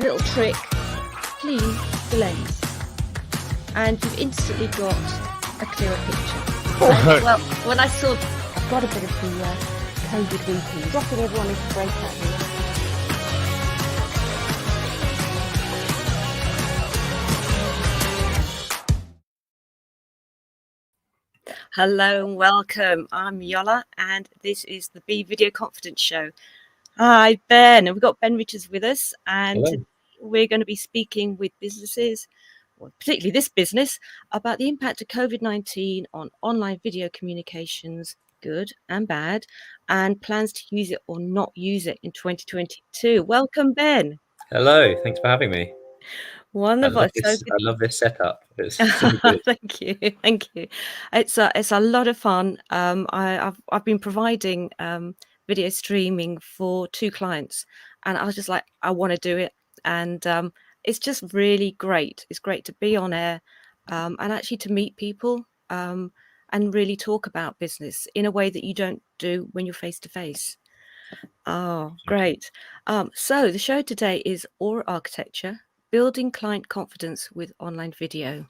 little trick, clean the lens, and you've instantly got a clearer picture. Well, when I saw, I've got a bit of the COVID weeping, dropping everyone into breakout here. Hello and welcome. I'm Yola, and this is the Be Video Confidence Show. Hi, Ben. And we've got Ben Richards with us, and Hello. we're going to be speaking with businesses, well, particularly this business, about the impact of COVID-19 on online video communications, good and bad, and plans to use it or not use it in 2022. Welcome, Ben. Hello. Thanks for having me. Wonderful. I love this setup. It's so good. Thank you. Thank you. It's a lot of fun. I've been providing video streaming for 2 clients, and I was just like, I want to do it, and it's just really great. It's great to be on air, and actually to meet people, and really talk about business in a way that you don't do when you're face to face. Oh, great. So the show today is Aura Architecture, building client confidence with online video.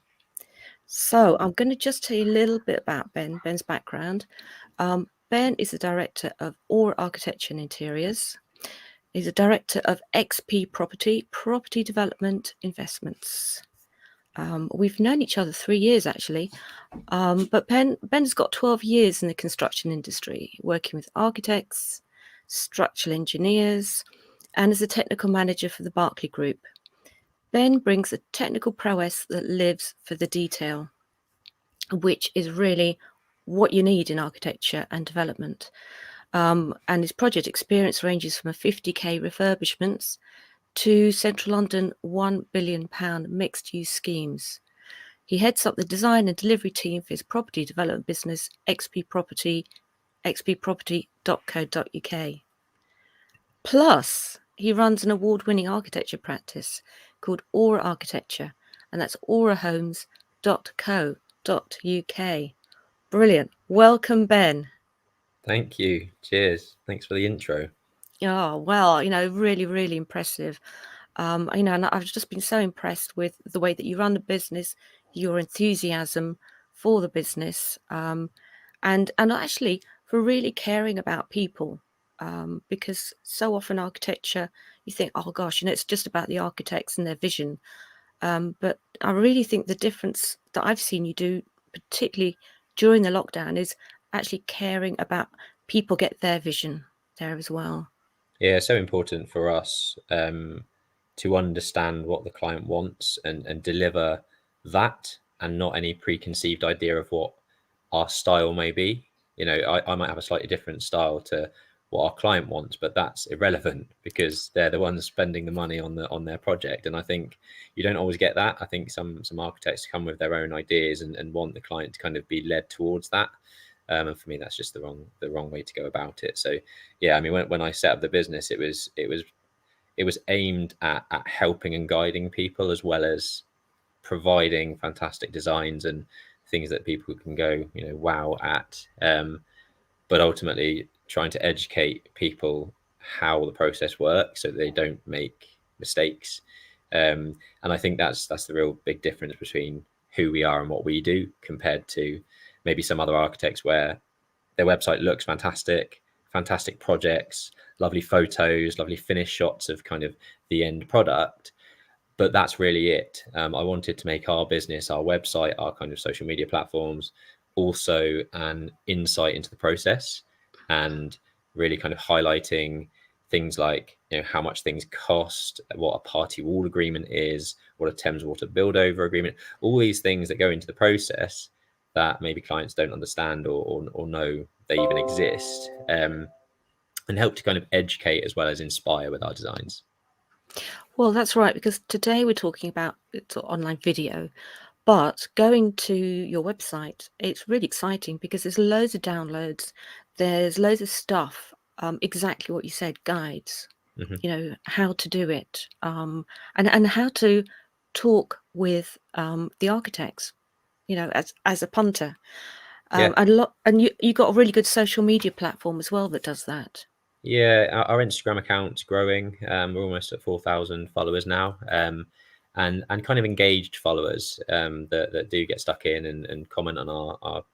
So I'm going to just tell you a little bit about Ben's background. Ben is the director of Aura Architecture and Interiors. He's a director of XP Property Development Investments. We've known each other 3 years actually, but Ben's got 12 years in the construction industry, working with architects, structural engineers, and as a technical manager for the Barclay Group. Ben brings a technical prowess that lives for the detail, which is really what you need in architecture and development. And his project experience ranges from a 50k refurbishments to Central London £1 billion mixed-use schemes. He heads up the design and delivery team for his property development business, XP Property, xpproperty.co.uk. Plus, he runs an award-winning architecture practice called Aura Architecture, and that's aurahomes.co.uk. Brilliant. Welcome, Ben. Thank you. Cheers. Thanks for the intro. Oh, well, really, really impressive. And I've just been so impressed with the way that you run the business, your enthusiasm for the business, and actually for really caring about people. Because so often architecture, you think, oh gosh, it's just about the architects and their vision. But I really think the difference that I've seen you do, particularly during the lockdown, is actually caring about people get their vision there as well. Yeah, so important for us to understand what the client wants and deliver that, and not any preconceived idea of what our style may be. I might have a slightly different style to what our client wants, but that's irrelevant because they're the ones spending the money on their project. And I think you don't always get that. I think some architects come with their own ideas and want the client to kind of be led towards that. And for me, that's just the wrong way to go about it. So yeah, I mean, when I set up the business, it was aimed at helping and guiding people, as well as providing fantastic designs and things that people can go, wow at. But ultimately trying to educate people how the process works so they don't make mistakes. And I think that's the real big difference between who we are and what we do, compared to maybe some other architects where their website looks fantastic projects, lovely photos, lovely finished shots of kind of the end product, but that's really it. I wanted to make our business, our website, our kind of social media platforms also an insight into the process, and really kind of highlighting things like how much things cost, what a party wall agreement is, what a Thames Water build over agreement, all these things that go into the process that maybe clients don't understand or know they even exist, and help to kind of educate as well as inspire with our designs. Well, that's right, because today we're talking about online video, but going to your website, it's really exciting because there's loads of downloads, there's loads of stuff, exactly what you said, guides, how to do it, and how to talk with the architects, as a punter. Yeah. And you got a really good social media platform as well that does that. Yeah, our Instagram account's growing. We're almost at 4,000 followers now, and kind of engaged followers that do get stuck in and comment on our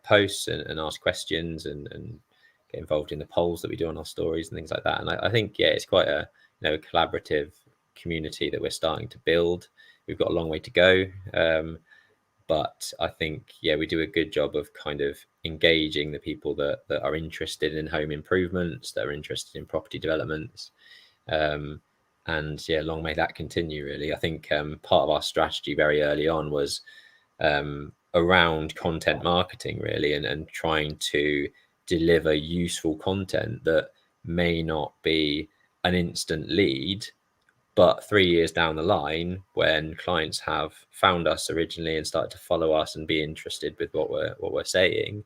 posts and ask questions and get involved in the polls that we do on our stories and things like that. And I think, yeah, it's quite a collaborative community that we're starting to build. We've got a long way to go. But I think, yeah, we do a good job of kind of engaging the people that are interested in home improvements, that are interested in property developments. And yeah, long may that continue, really. I think part of our strategy very early on was around content marketing, really, and trying to deliver useful content that may not be an instant lead, but 3 years down the line, when clients have found us originally and started to follow us and be interested with what we're saying,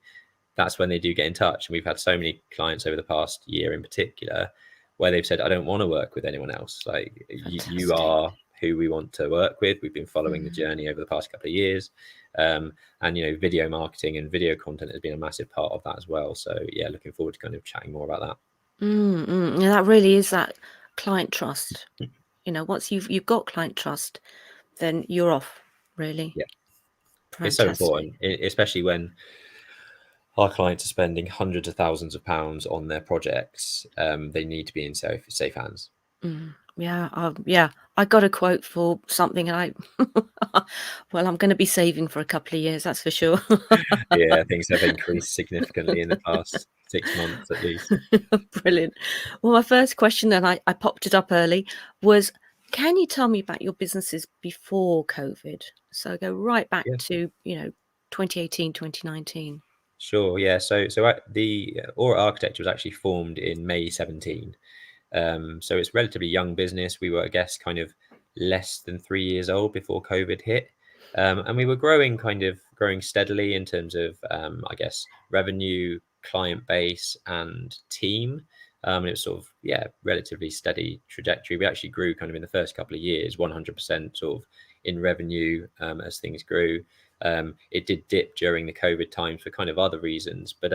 that's when they do get in touch. And we've had so many clients over the past year in particular where they've said, I don't want to work with anyone else. Like you Fantastic. are who we want to work with. We've been following the Mm. journey over the past couple of years. And video marketing and video content has been a massive part of that as well. So yeah, looking forward to kind of chatting more about that. Yeah, that really is that client trust. Once you've got client trust, then you're off, really. Yeah, it's so Fantastic. important, especially when our clients are spending hundreds of thousands of pounds on their projects. They need to be in safe hands. Yeah, I got a quote for something, and well, I'm going to be saving for a couple of years, that's for sure. Yeah, things have increased significantly in the past 6 months at least. Brilliant. Well, my first question, and I popped it up early, was can you tell me about your businesses before COVID? So go right back Yeah, to, 2018, 2019. sure. Yeah, so the Aura Architecture was actually formed in May 17. So it's a relatively young business. We were, I guess, kind of less than 3 years old before COVID hit. And we were growing steadily in terms of, I guess, revenue, client base, and team. And it was sort of, yeah, relatively steady trajectory. We actually grew kind of in the first couple of years, 100% sort of in revenue as things grew. It did dip during the COVID times for kind of other reasons, but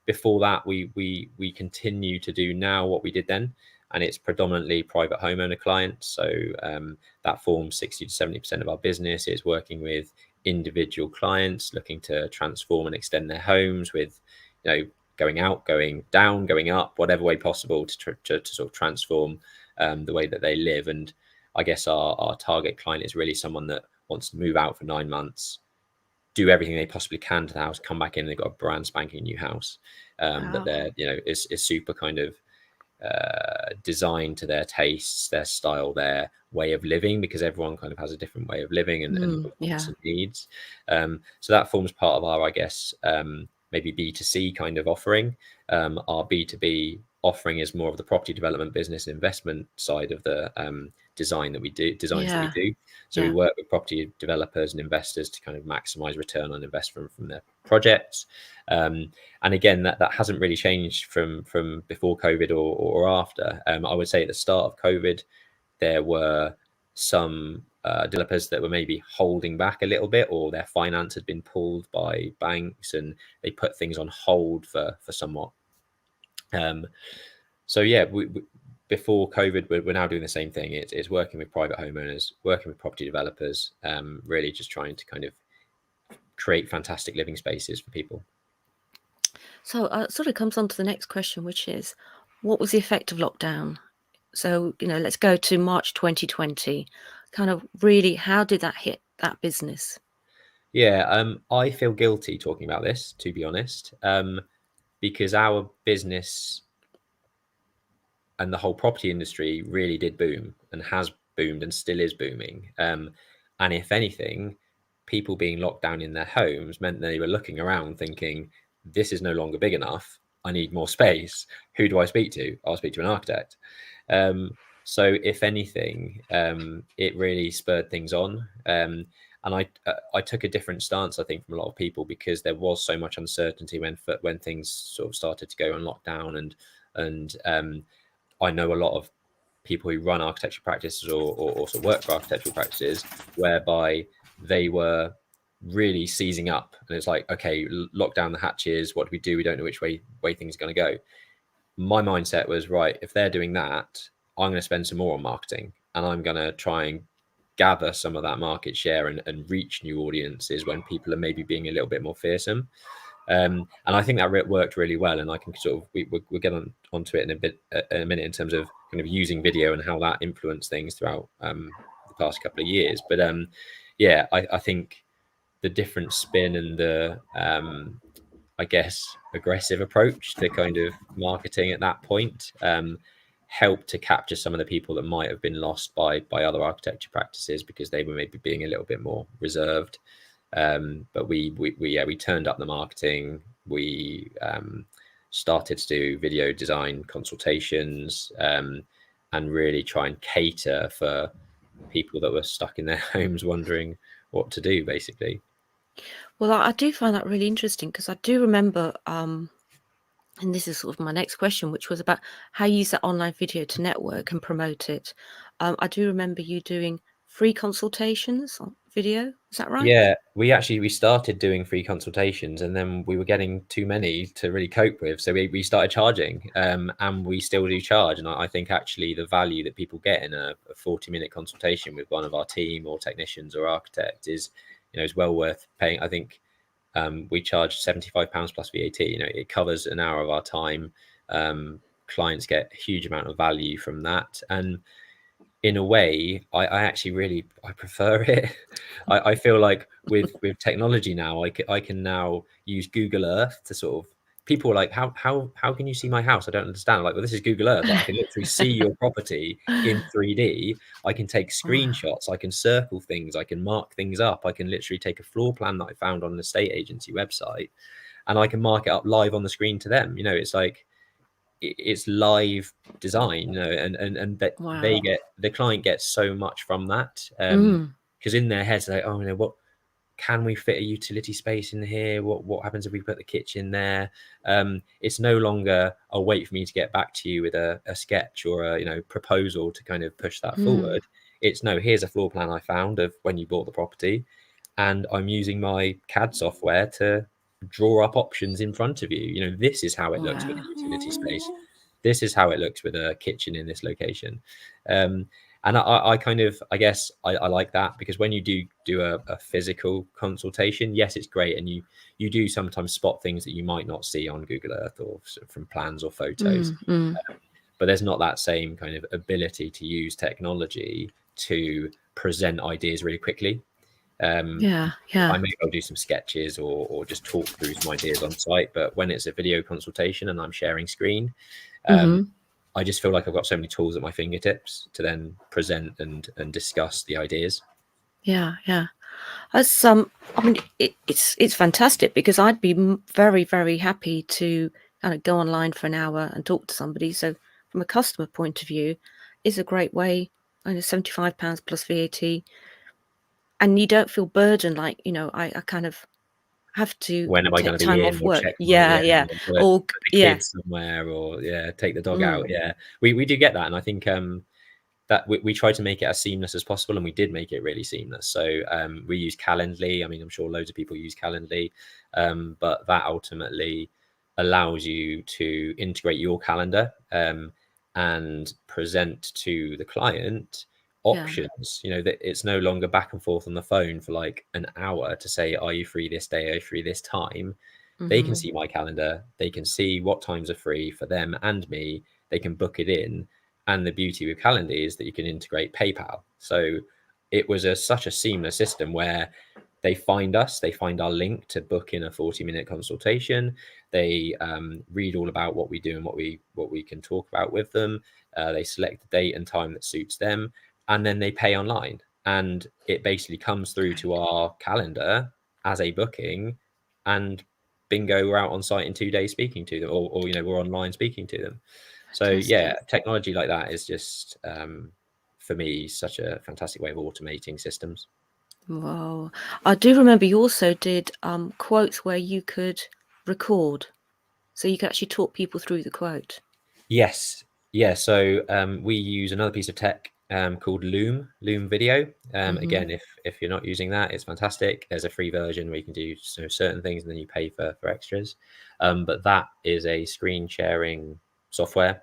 before that, we continue to do now what we did then, and it's predominantly private homeowner clients. So that forms 60 to 70% of our business. It's working with individual clients looking to transform and extend their homes with, going out, going down, going up, whatever way possible to sort of transform the way that they live. And I guess our target client is really someone that wants to move out for 9 months, do everything they possibly can to the house, come back in, they've got a brand spanking new house that Wow. they're, is super kind of designed to their tastes, their style, their way of living, because everyone kind of has a different way of living and wants Yeah. and needs. So that forms part of our, I guess, maybe B2C kind of offering. Our B2B offering is more of the property development business investment side of the designs that we Yeah. do. So we Yeah. work with property developers and investors to kind of maximize return on investment from their projects. And again, that hasn't really changed from before COVID or after. I would say at the start of COVID, there were some developers that were maybe holding back a little bit, or their finance had been pulled by banks, and they put things on hold for somewhat. So yeah, before COVID, we're now doing the same thing. It's working with private homeowners, working with property developers, really just trying to kind of create fantastic living spaces for people. So it sort of comes on to the next question, which is what was the effect of lockdown? So, let's go to March 2020. Kind of really, how did that hit that business? Yeah, I feel guilty talking about this, to be honest, because our business and the whole property industry really did boom and has boomed and still is booming. And if anything, people being locked down in their homes meant they were looking around thinking, this is no longer big enough. I need more space. Who do I speak to? I'll speak to an architect. So if anything, it really spurred things on. And I took a different stance, I think, from a lot of people, because there was so much uncertainty when things sort of started to go on lockdown, and I know a lot of people who run architecture practices or also work for architectural practices, whereby they were really seizing up, and it's like, okay, lock down the hatches. What do we do? We don't know which way things are going to go. my mindset was, right, if they're doing that, I'm going to spend some more on marketing, and I'm going to try and gather some of that market share and reach new audiences when people are maybe being a little bit more fearsome. And I think that worked really well. And I can sort of, we'll get onto it in a minute in terms of kind of using video and how that influenced things throughout the past couple of years. But yeah, I think the different spin and the I guess aggressive approach to kind of marketing at that point helped to capture some of the people that might have been lost by other architecture practices because they were maybe being a little bit more reserved. But we turned up the marketing. We started to do video design consultations and really try and cater for people that were stuck in their homes wondering what to do, basically. Well, I do find that really interesting because I do remember, and this is sort of my next question, which was about how you use that online video to network and promote it. I do remember you doing free consultations on video. Is that right? Yeah, we started doing free consultations, and then we were getting too many to really cope with. So we started charging, and we still do charge. And I think actually the value that people get in a 40-minute consultation with one of our team or technicians or architect is, is well worth paying. I think we charge £75 plus VAT. It covers an hour of our time. Clients get a huge amount of value from that, and in a way, I actually really I prefer it. I feel like with technology now, I can now use Google Earth to sort of people are like how can you see my house? I don't understand. Like, well, this is Google Earth. Like, I can literally see your property in 3D. I can take Wow. screenshots. I can circle things. I can mark things up. I can literally take a floor plan that I found on an estate agency website, and I can mark it up live on the screen to them. It's like it's live design, and that Wow. the client gets so much from that. Mm, Because in their heads, they're like, oh, what can we fit a utility space in here? What happens if we put the kitchen there? It's no longer a wait for me to get back to you with a sketch or a proposal to kind of push that mm, forward. It's no, here's a floor plan I found of when you bought the property, and I'm using my CAD software to draw up options in front of you. This is how it looks with wow. a utility space. This is how it looks with a kitchen in this location. And I kind of, I guess I like that, because when you do a physical consultation, yes, it's great. And you do sometimes spot things that you might not see on Google Earth or from plans or photos, Mm, mm. but there's not that same kind of ability to use technology to present ideas really quickly. Um, Yeah, yeah. I may well do some sketches or just talk through some ideas on site, but when it's a video consultation and I'm sharing screen, um, Hmm. I just feel like I've got so many tools at my fingertips to then present and discuss the ideas. Yeah, yeah. That's I mean, it's fantastic because I'd be very, very happy to kind of go online for an hour and talk to somebody. So from a customer point of view, it's a great way. I know £75 plus VAT, and you don't feel burdened like, I kind of have to When am I going take to be time in, off or work. check my, Yeah, yeah. Or put the yeah. kids somewhere, or take the dog out. Mm, Yeah, we do get that, and I think that we try to make it as seamless as possible, and we did make it really seamless. So we use Calendly. I mean, I'm sure loads of people use Calendly, but that ultimately allows you to integrate your calendar and present to the client yeah. options. That it's no longer back and forth on the phone for like an hour to say, are you free this day, are you free this time? They can Hmm. see my calendar, they can see what times are free for them and me, they can book it in. And the beauty with Calendly is that you can integrate PayPal. So it was such a seamless system where they find us, they find our link to book in a 40-minute consultation. They read all about what we do and what we can talk about with them. They select the date and time that suits them, and then they pay online. And it basically comes through to our calendar as a booking, and bingo, we're out on site in 2 days speaking to them, or we're online speaking to them. So yeah, Fantastic. technology like that is just for me such a fantastic way of automating systems. Wow. I do remember you also did quotes where you could record. So you could actually talk people through the quote. Yes, yeah. So we use another piece of tech called Loom Video. Hmm. Again, if you're not using that, it's fantastic. There's a free version where you can do certain things, and then you pay for extras. But that is a screen sharing software.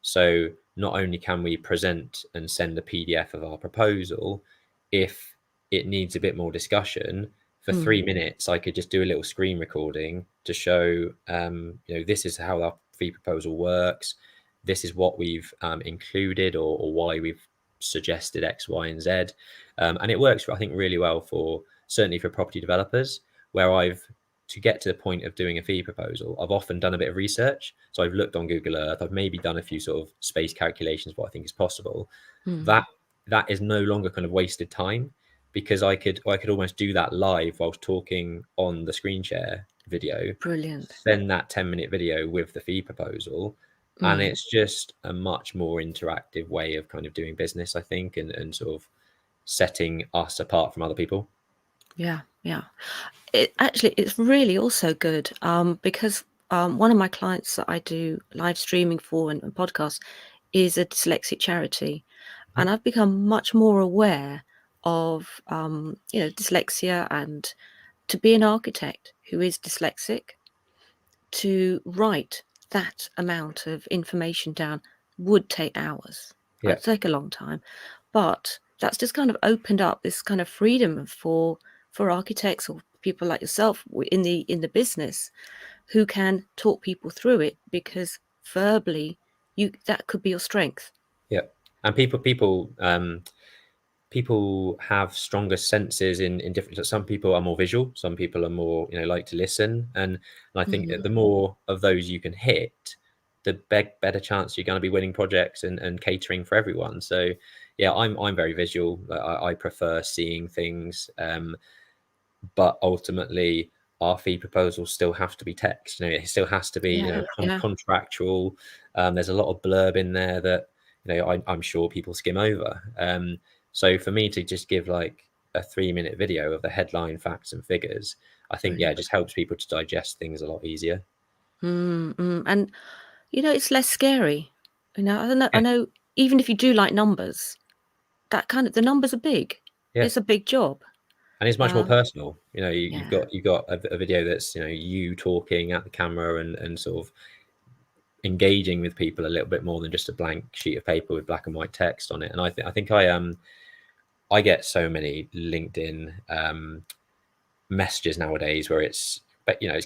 So not only can we present and send a PDF of our proposal, if it needs a bit more discussion, for 3 minutes, I could just do a little screen recording to show, this is how our fee proposal works. This is what we've included, or why we've suggested X, Y, and Z. And it works, I think, really well certainly for property developers, where to get to the point of doing a fee proposal, I've often done a bit of research. So I've looked on Google Earth, I've maybe done a few sort of space calculations, what I think is possible. That is no longer kind of wasted time, because I could almost do that live whilst talking on the screen share video, Brilliant. send that 10-minute video with the fee proposal. And it's just a much more interactive way of kind of doing business, I think, and sort of setting us apart from other people. Yeah, yeah. It's really also good, because one of my clients that I do live streaming for and podcasts is a dyslexic charity, and I've become much more aware of dyslexia, and to be an architect who is dyslexic, to write that amount of information down would take hours. Yeah. It'd take a long time, but that's just kind of opened up this kind of freedom for architects or people like yourself in the business, who can talk people through it, because verbally that could be your strength. Yeah. And people have stronger senses in different. So some people are more visual, some people are more, like to listen, and I think that the more of those you can hit, the better chance you're going to be winning projects and catering for everyone. So yeah, I'm very visual. I prefer seeing things, but ultimately our fee proposals still have to be text. It still has to be contractual. There's a lot of blurb in there that I'm sure people skim over. So for me to just give like a 3-minute video of the headline, facts, and figures, I think it just helps people to digest things a lot easier. And it's less scary. I don't know. Yeah. I know, even if you do like numbers, the numbers are big. Yeah. It's a big job. And it's much more personal. You've Yeah. got a video that's you talking at the camera and sort of engaging with people a little bit more than just a blank sheet of paper with black and white text on it. And I think I get so many LinkedIn messages nowadays where it's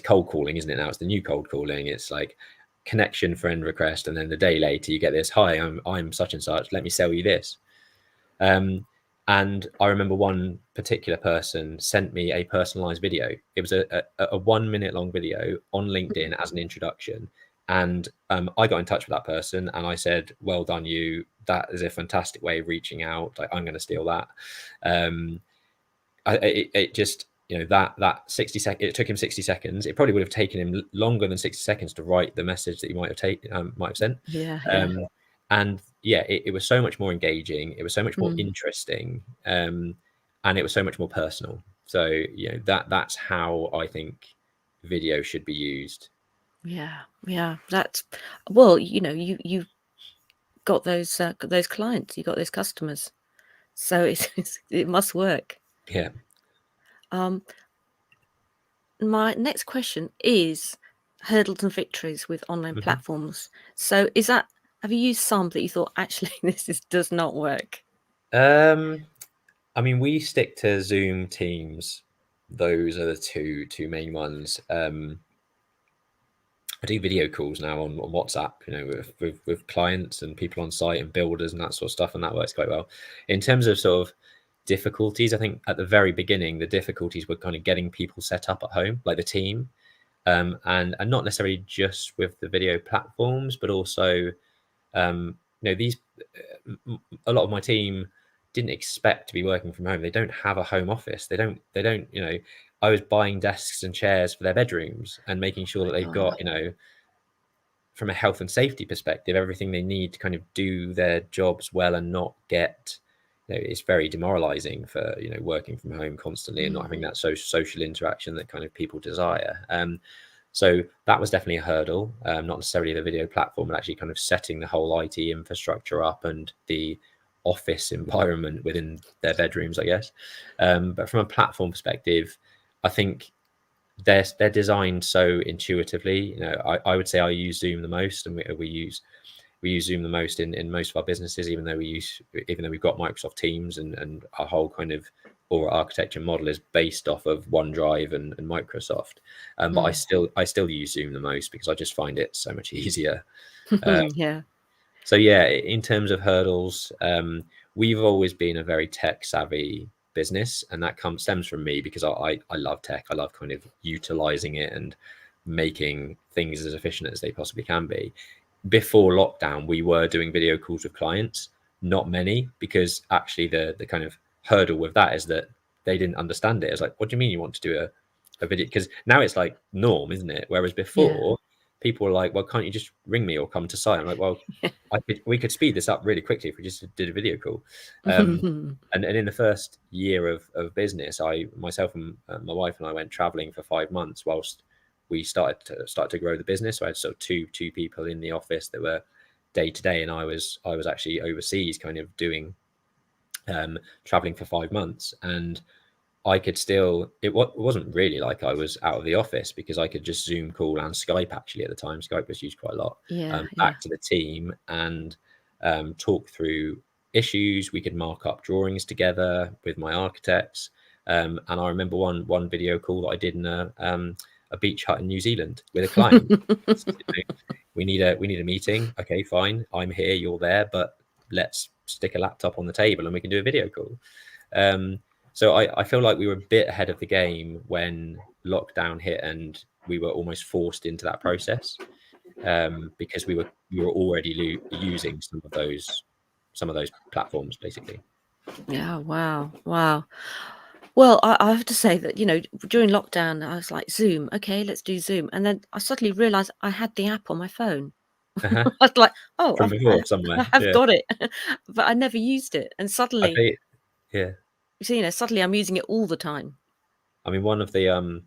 cold calling, isn't it? Now it's the new cold calling. It's like connection friend request, and then the day later you get this, hi, I'm such and such, let me sell you this. And I remember one particular person sent me a personalized video. It was a 1 minute long video on LinkedIn as an introduction. And I got in touch with that person and I said, well done, you. That is a fantastic way of reaching out. I'm going to steal that. It just, that 60 seconds, it took him 60 seconds. It probably would have taken him longer than 60 seconds to write the message that he might have sent. Yeah. And yeah, it was so much more engaging. It was so much more interesting. And it was so much more personal. So, that's how I think video should be used. Yeah. That's, well, you've got those clients, you've got those customers, so it must work. Yeah. My next question is hurdles and victories with online platforms. So have you used some that you thought, actually, this does not work? I mean, we stick to Zoom, Teams. Those are the two main ones. I do video calls now on WhatsApp, with clients and people on site and builders and that sort of stuff, and that works quite well. In terms of sort of difficulties, I think at the very beginning, the difficulties were kind of getting people set up at home, like the team, and not necessarily just with the video platforms, but also, these a lot of my team didn't expect to be working from home. They don't have a home office. They don't, I was buying desks and chairs for their bedrooms and making sure that they've got, from a health and safety perspective, everything they need to kind of do their jobs well and not get, it's very demoralizing for, working from home constantly and not having that social interaction that kind of people desire. So that was definitely a hurdle, not necessarily the video platform, but actually kind of setting the whole IT infrastructure up and the office environment within their bedrooms, I guess. But from a platform perspective, I think they're designed so intuitively. You know, I would say I use Zoom the most, and we use Zoom the most in most of our businesses, even though we've got Microsoft Teams, and our whole kind of Aura architecture model is based off of OneDrive and Microsoft. But Mm. I still use Zoom the most because I just find it so much easier. Uh, Yeah. so yeah, in terms of hurdles, we've always been a very tech savvy business, and that stems from me because I love tech. I love kind of utilizing it and making things as efficient as they possibly can be. Before lockdown, we were doing video calls with clients, not many, because actually the kind of hurdle with that is that they didn't understand it. It's like, what do you mean you want to do a video? Because now it's like norm, isn't it? Whereas Yeah. before, people were like, well, can't you just ring me or come to site? I'm like, well, we could speed this up really quickly if we just did a video call. And in the first year of business, I myself and my wife and I went traveling for 5 months whilst we started to grow the business. So I had sort of two people in the office that were day to day, and I was actually overseas, kind of doing traveling for 5 months, and I could still, wasn't really like I was out of the office because I could just Zoom call and Skype actually at the time. Skype was used quite a lot, Yeah. Yeah. back to the team and talk through issues. We could mark up drawings together with my architects. And I remember one video call that I did in a beach hut in New Zealand with a client. We need a meeting. Okay, fine. I'm here, you're there, but let's stick a laptop on the table and we can do a video call. Um, so I feel like we were a bit ahead of the game when lockdown hit and we were almost forced into that process, because we were already using some of those platforms basically. Yeah. Wow. Wow. Well, I have to say that, during lockdown, I was like, Zoom, okay, let's do Zoom. And then I suddenly realized I had the app on my phone. Uh-huh. I was like, oh, From before somewhere, I have yeah. got it. But I never used it. And I suddenly, think, yeah. so, suddenly I'm using it all the time. I mean, one of the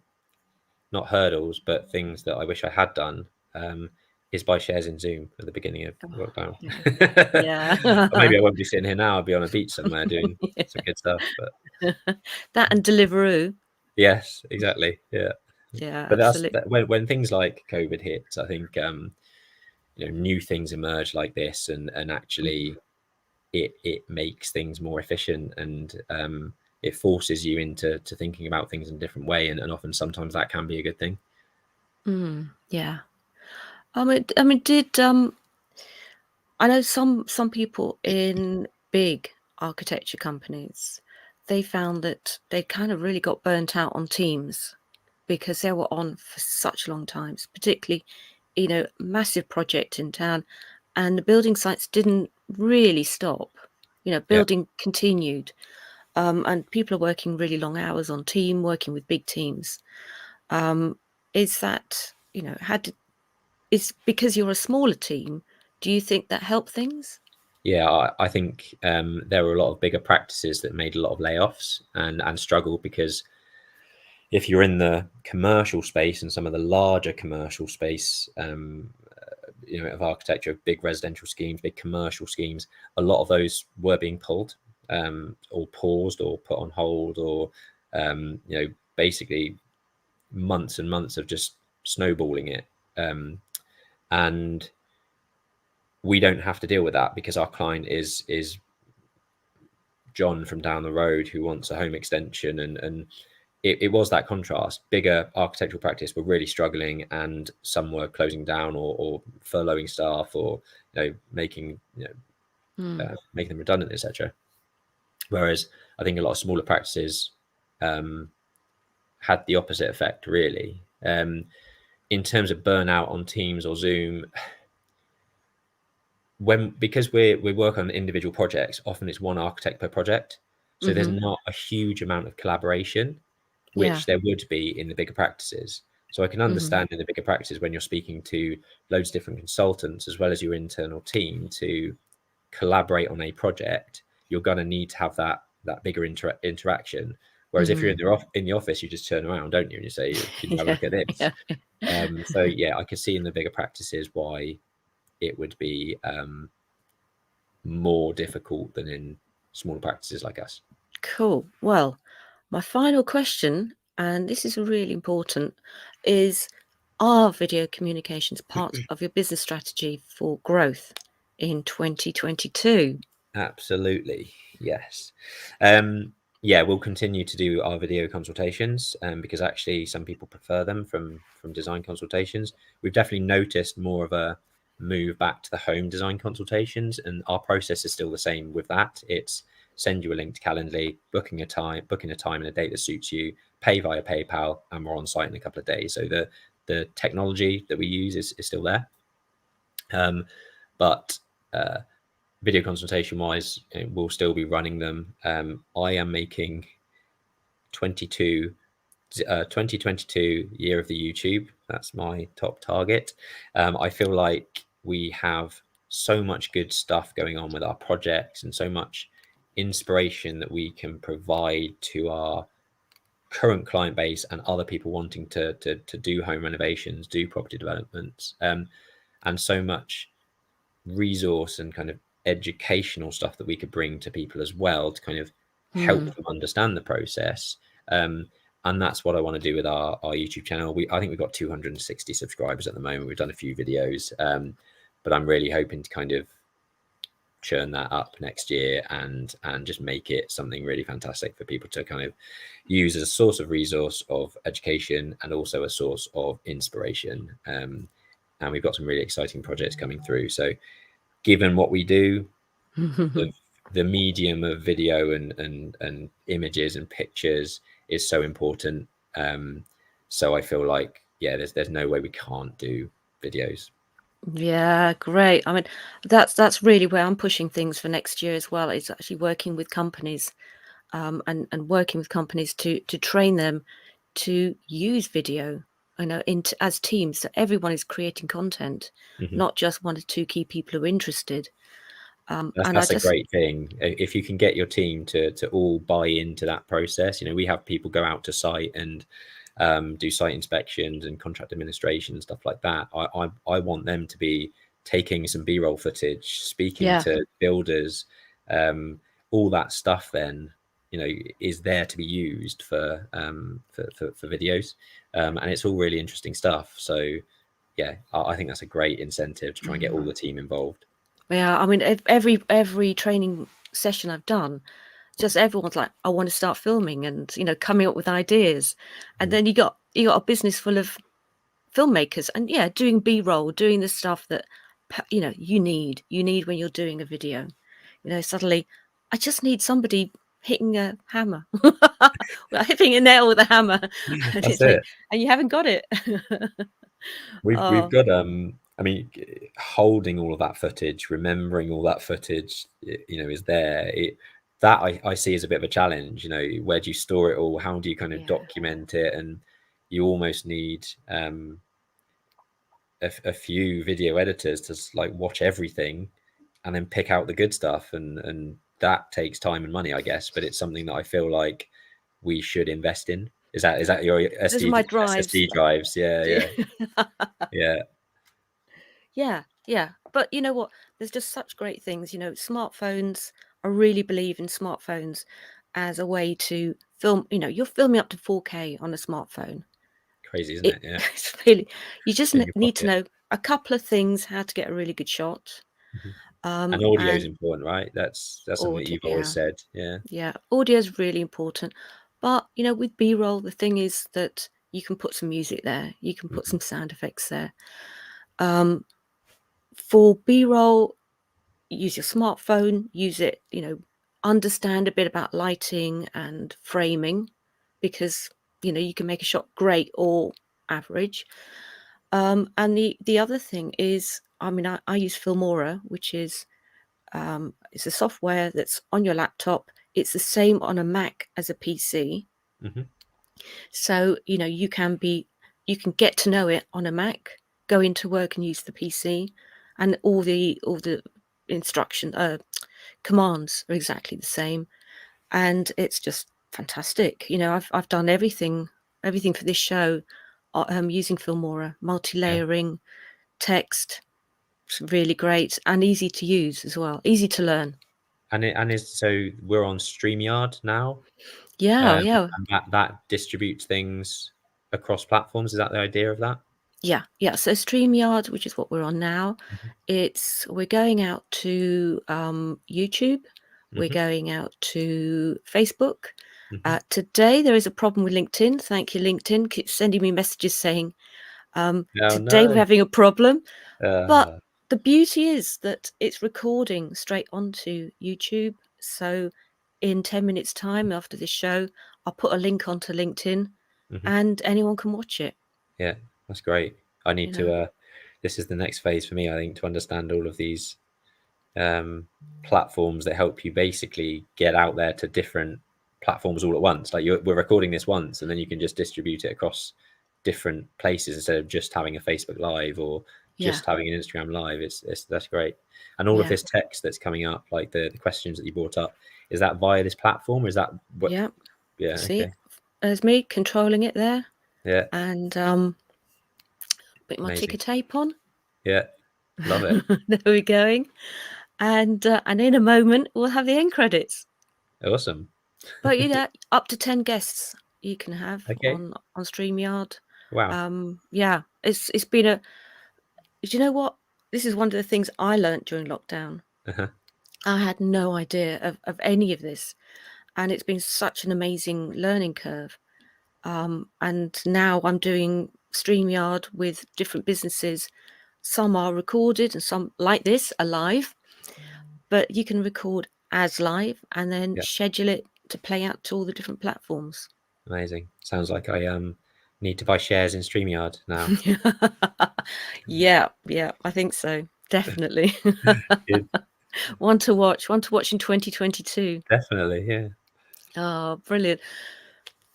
not hurdles, but things that I wish I had done, is buy shares in Zoom at the beginning of Oh, lockdown. yeah. Or maybe Yeah. I won't be sitting here now. I'll be on a beach somewhere doing some good stuff. But That and Deliveroo. yes, exactly. Yeah. Yeah, But absolutely. when things like COVID hit, I think new things emerge like this, and Mm. actually it makes things more efficient, and it forces you into thinking about things in a different way, and often sometimes that can be a good thing. Yeah. I mean, I know some people in big architecture companies, they found that they kind of really got burnt out on Teams because they were on for such long times, particularly, massive project in town, and the building sites didn't really stop. Yeah. Building continued, and people are working really long hours on team, working with big teams. Um, is that, is because you're a smaller team, do you think that helped things? Yeah, I think there were a lot of bigger practices that made a lot of layoffs and struggle, because if you're in the commercial space and some of the larger commercial space, of architecture, big residential schemes, big commercial schemes, a lot of those were being pulled, or paused or put on hold, or basically months and months of just snowballing it. And we don't have to deal with that because our client is John from down the road who wants a home extension, and it was that contrast. Bigger architectural practice were really struggling, and some were closing down, or furloughing staff, or making making them redundant, etc. Whereas I think a lot of smaller practices um, had the opposite effect, really. In terms of burnout on Teams or Zoom, because we work on individual projects, often it's one architect per project, so there's Hmm. not a huge amount of collaboration, Yeah. which there would be in the bigger practices. So I can Hmm. understand in the bigger practices when you're speaking to loads of different consultants as well as your internal team to collaborate on a project, you're going to need to have that bigger interaction. Whereas if you're Hmm. in the office, you just turn around, don't you, and you say, "Can you have a Yeah. look at this?" Yeah. So yeah, I could see in the bigger practices why it would be more difficult than in smaller practices like us. Cool. Well, my final question, and this is really important, is, are video communications part of your business strategy for growth in 2022? Absolutely, yes. Yeah, we'll continue to do our video consultations because actually some people prefer them from design consultations. We've definitely noticed more of a move back to the home design consultations, and our process is still the same with that. It's send you a link to Calendly, booking a time and a date that suits you, pay via PayPal, and we're on site in a couple of days. So the technology that we use is still there. But video consultation wise, we'll still be running them. I am making 22 2022 year of the YouTube. That's my top target. I feel like we have so much good stuff going on with our projects and so much inspiration that we can provide to our current client base and other people wanting to do home renovations, do property developments, and so much resource and kind of educational stuff that we could bring to people as well to kind of help Hmm. them understand the process. And that's what I want to do with our YouTube channel. I think we've got 260 subscribers at the moment. We've done a few videos, but I'm really hoping to kind of churn that up next year and just make it something really fantastic for people to kind of use as a source of resource of education and also a source of inspiration. And we've got some really exciting projects coming through. So given what we do, the, the medium of video and images and pictures is so important. So I feel like, yeah, there's no way we can't do videos. Yeah, great. I mean, that's really where I'm pushing things for next year as well. Is actually working with companies, and working with companies to train them to use video, into as teams, so everyone is creating content, Mhm. not just one or two key people who are interested. And I That's a just, great thing. If you can get your team to all buy into that process, we have people go out to site and do site inspections and contract administration and stuff like that. I want them to be taking some B-roll footage, speaking yeah. to builders, um, all that stuff. Then is there to be used for videos, and it's all really interesting stuff. So yeah, I think that's a great incentive to try and get all Mm. the team involved. Yeah, I mean, every training session I've done, just everyone's like, I want to start filming and coming up with ideas, and Mhm. then you got a business full of filmmakers, and yeah, doing B-roll, doing the stuff that you need when you're doing a video. Suddenly, I just need somebody hitting a hammer, well, hitting a nail with a hammer, and That's it's like, it. and you haven't got it. We've Oh, got I mean, holding all of that footage, remembering all that footage, is there. That I see as a bit of a challenge. Where do you store it all? How do you kind of yeah. document it? And you almost need a few video editors to like watch everything and then pick out the good stuff, and that takes time and money, I guess. But it's something that I feel like we should invest in. Is that your Those are my SD drives. SSD drives? Yeah, yeah, yeah. Yeah, yeah. But you know what? There's just such great things. Smartphones, I really believe in smartphones as a way to film. You're filming up to 4K on a smartphone. Crazy, isn't it? Yeah. It's really, you just In your need to pocket. know a couple of things, how to get a really good shot. Mhm. And audio is And important, right? That's something that audio, you've always yeah, said. Yeah. yeah, audio is really important. But with B-roll, the thing is that you can put some music there, you can put Mhm. some sound effects there. Um, for B-roll, use your smartphone, use it, understand a bit about lighting and framing, because you can make a shot great or average. And the other thing is, I mean, I use Filmora, which is, it's a software that's on your laptop. It's the same on a Mac as a PC. Mhm. So, you can get to know it on a Mac, go into work and use the PC, and all the instruction commands are exactly the same, and it's just fantastic. I've done everything for this show, using Filmora, Yeah. multi-layering, text. It's really great and easy to use as well, easy to learn. And is so we're on StreamYard now, Yeah, yeah, and that distributes things across platforms. Is that the idea of that? yeah, yeah. So StreamYard, which is what we're on now, Hmm. we're going out to YouTube, we're Hmm. going out to Facebook. Hmm. Today there is a problem with LinkedIn. Thank you, LinkedIn. Keep sending me messages saying Oh today we're no. having a problem. But Uh, the beauty is that it's recording straight onto YouTube. So in 10 minutes time after this show, I'll put a link onto LinkedIn mhm. and anyone can watch it, Yeah, that's great. I you need know. to. This is the next phase for me, I think, to understand all of these platforms that help you basically get out there to different platforms all at once. Like we're recording this once, and then you can just distribute it across different places instead of just having a Facebook Live or Yeah, just having an Instagram Live. It's that's great. And all of yeah, this text that's coming up, like the questions that you brought up, is that via this platform? Or is that what? yeah. Yeah. See, Okay. there's me controlling it there Yeah. and put my ticker Amazing. tape on. Yeah. Love it. There we're going. And in a moment we'll have the end credits. Awesome. But up to 10 guests you can have Okay. on StreamYard. Wow. Yeah, it's been a. Do you know what? This is one of the things I learnt during lockdown. Uh-huh. I had no idea of any of this, and it's been such an amazing learning curve. And now I'm doing StreamYard with different businesses. Some are recorded and some, like this, are live, but you can record as live and then Yeah. schedule it to play out to all the different platforms. Amazing. Sounds like I need to buy shares in StreamYard now. Yeah, yeah, I think so. Definitely. Good. One to watch in 2022. Definitely. Yeah. Oh, brilliant.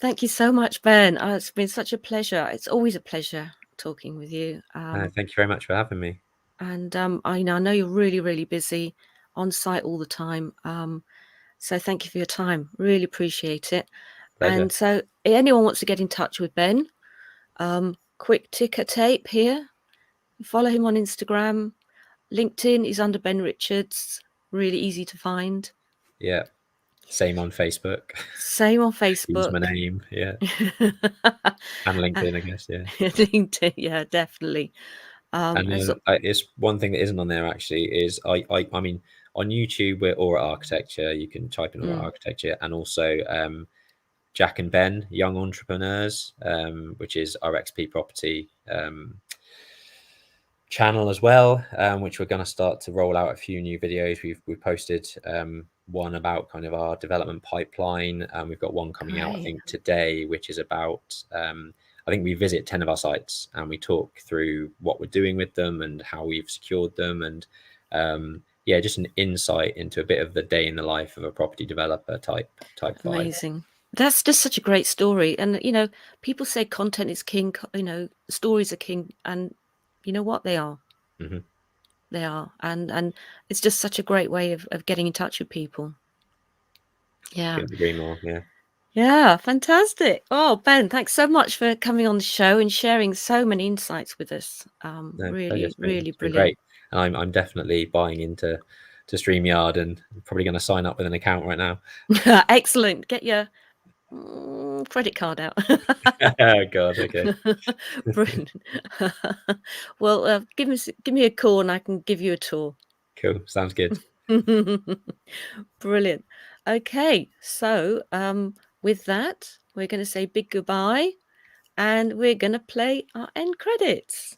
Thank you so much, Ben. It's been such a pleasure. It's always a pleasure talking with you. Thank you very much for having me. And I know you're really, really busy on site all the time. So thank you for your time. Really appreciate it. Pleasure. And so if anyone wants to get in touch with Ben, quick ticker tape here. Follow him on Instagram. LinkedIn is under Ben Richards. Really easy to find. Yeah. Same on Facebook. Same on Use my Facebook. name. Yeah. And LinkedIn, I guess. Yeah. LinkedIn, yeah, definitely. And And so, it's one thing that isn't on there actually is I mean on YouTube we're Aura Architecture. You can type in Aura mm, Architecture, and also Jack and Ben, Young Entrepreneurs, which is our XP Property channel as well, which we're going to start to roll out a few new videos. We've posted one about kind of our development pipeline, and we've got one coming out I great, think today, which is about I think we visit 10 of our sites and we talk through what we're doing with them and how we've secured them, and yeah, just an insight into a bit of the day in the life of a property developer type vibe. amazing. That's just such a great story. And people say content is king. Stories are king, and you know what? They are. Hmm. They are. And it's just such a great way of getting in touch with people. Yeah. Couldn't agree more. Yeah. Yeah, fantastic. Oh, Ben, thanks so much for coming on the show and sharing so many insights with us. No, pleasure. Really, really It's been brilliant. great, and I'm definitely buying into StreamYard, and probably going to sign up with an account right now. Excellent. Get your credit card out. Oh God, okay, Brilliant. Well, give me a call and I can give you a tour. cool, sounds good. Brilliant. Okay, so with that, we're going to say big goodbye and we're going to play our end credits.